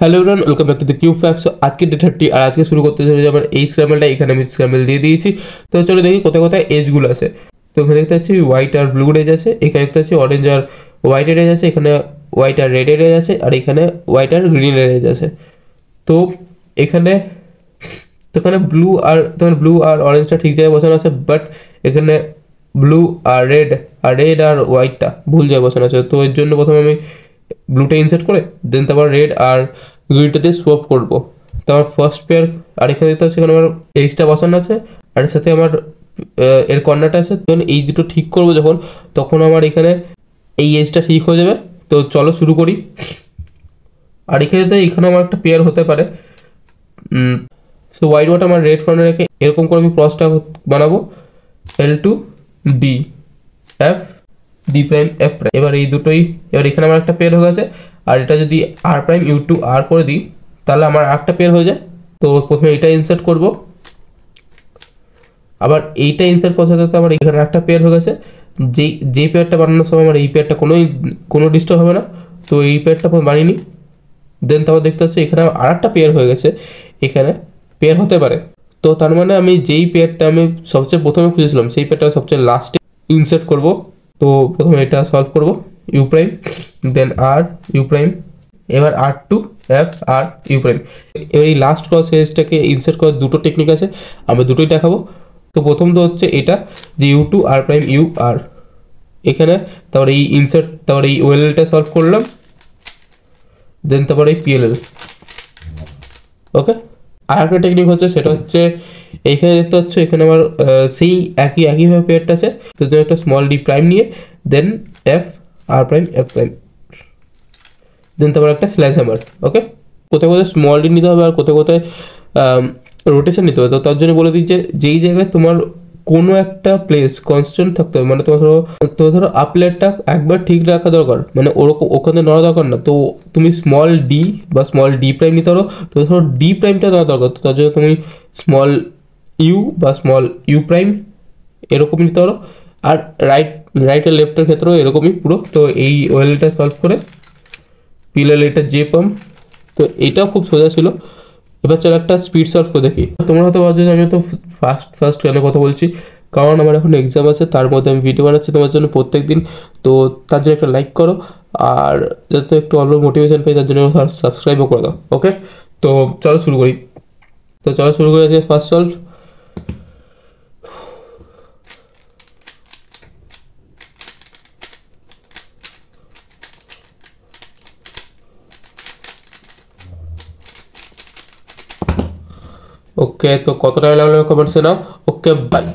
Hello everyone, welcome back to the cube facts. আজকে day 30 আর আজকে শুরু করতে চলেছি আমার এই স্ক্র্যামেলটা। এখানে আমি স্ক্র্যামেল দিয়ে দিয়েছি। তো চলো দেখি কোথায় কোথায় এজগুলো আছে। তো এখানে দেখতে পাচ্ছি হোয়াইট আর ব্লু এজ আছে, এখানে দেখতে পাচ্ছি অরেঞ্জ আর হোয়াইট এজ আছে, এখানে হোয়াইট আর রেড এজ আছে, আর এখানে হোয়াইট আর গ্রিন এজ আছে। তো এখানে ব্লু আর অরেঞ্জটা ঠিক জায়গায় বসানো আছে, বাট এখানে ব্লু আর রেড আর হোয়াইটটা ভুল জায়গায় বসানো আছে। তো এর জন্য প্রথমে আমি ব্লুটা ইনসার্ট করে দেন তারপর রেড আর গ্রিনটা দিয়ে সোয়াপ করবো। তো আমার ফার্স্ট পেয়ার, আর এখানে দেখতে পাচ্ছি এখানে আমার এইচটা বসানো আছে, আর এর সাথে আমার এর কর্নারটা আছে। তখন এই দুটো ঠিক করবো যখন, তখন আমার এখানে এই এজটা ঠিক হয়ে যাবে। তো চলো শুরু করি। আর এখানে আমার একটা পেয়ার হতে পারে। সো হোয়াইট ওয়াট আমার রেড ফ্রন্টে রেখে এরকম করে আমি ক্রসটা বানাবো, L2 D F D prime F prime. এবার এই দুটোই, এবার এখানে আমার একটা পেয়ার হয়ে গেছে। আর এটা যদি R প্রাইম U2 R করে দিই তাহলে আমার একটা পেয়ার হয়ে যায়। তো প্রথমে এইটা ইনসার্ট করব, আবার এইটা ইনসার্ট করতে হতে আমার এখানে একটা পেয়ার হয়ে গেছে। যেই পেয়ারটা বানানোর সময় আমার এই পেয়ারটা কোনো ডিস্টার্ব হবে না। তো এই পেয়ারটা বানিয়ে নিই। দেন তারপর দেখতে পাচ্ছি এখানে আর একটা পেয়ার হয়ে গেছে, এখানে পেয়ার হতে পারে। তো তার মানে আমি যেই পেয়ারটা আমি সবচেয়ে প্রথমে খুঁজেছিলাম সেই পেয়ারটা সবচেয়ে লাস্টে ইনসার্ট করব। তো প্রথমে এটা সলভ করব, ইউ প্রাইম দেন আর ইউ প্রাইম, এবার R2 F আর ইউ প্রাইম। এবার এই লাস্ট ক্রস এজটাকে ইনসার্ট করার দুটো টেকনিক আছে, আমি দুটোই দেখাবো। তো প্রথম তো হচ্ছে এটা যে U2 R প্রাইম ইউ আর, এখানে তারপরে এই ইনসার্ট, তারপরে এই ওয়েলটা সলভ করলাম, দেন তারপরে এই PLL। ওকে, আর একটা টেকনিক হচ্ছে, সেটা হচ্ছে এইখানে দেখতে হচ্ছে এখানে আমার সেই একইভাবে পেয়ারটা আছে। তো একটা স্মল ডি প্রাইম নিয়ে then F R prime F prime, then তারপর একটা স্ল্যাশ হ্যামার। ওকে, কোথায় কোথায় স্মল ডি নিতে হবে আর কোথায় কোথায় রোটেশন নিতে হবে। তো তার জন্য বলে দিই যে যেই জায়গায় তোমার কোনো একটা প্লেস কনস্ট্যান্ট থাকতে হবে, মানে তোমার ধরো আপলেটটা একবার ঠিক রাখা দরকার, মানে ওরকম ওখানে নড়া দরকার না। তো তুমি স্মল ডি বা স্মল ডি প্রাইম নিতে পারো। তো ধরো ডি প্রাইমটা নেওয়া দরকার, তো তার জন্য তুমি স্মল ইউ বা স্মল ইউ প্রাইম এরকমই নিতে পারো। আর রাইট আর লেফটের ক্ষেত্রেও এরকমই পুরো। তো এই ওয়েলটা সলভ করে পিলার এটা জে পাম্প। তো এটাও খুব সোজা ছিল। এবার চলো একটা স্পিড সলভ করে দেখি। তোমরা হয়তো ভাবছো যে আমি তো ফার্স্ট কেন কথা বলছি, কারণ আমার এখন এক্সাম আছে, তার মধ্যে আমি ভিডিও বানাচ্ছি তোমার জন্য প্রত্যেক দিন। তো তার জন্য একটা লাইক করো, আর যাতে একটু অল্প মোটিভেশন পাই তার জন্য সাবস্ক্রাইবও করে দাও। ওকে, তো চলো শুরু করি। আজকে ফার্স্ট সলভ। ওকে, তো কত টাইম লাগলো কমেন্টসে নাও। ওকে, বাই।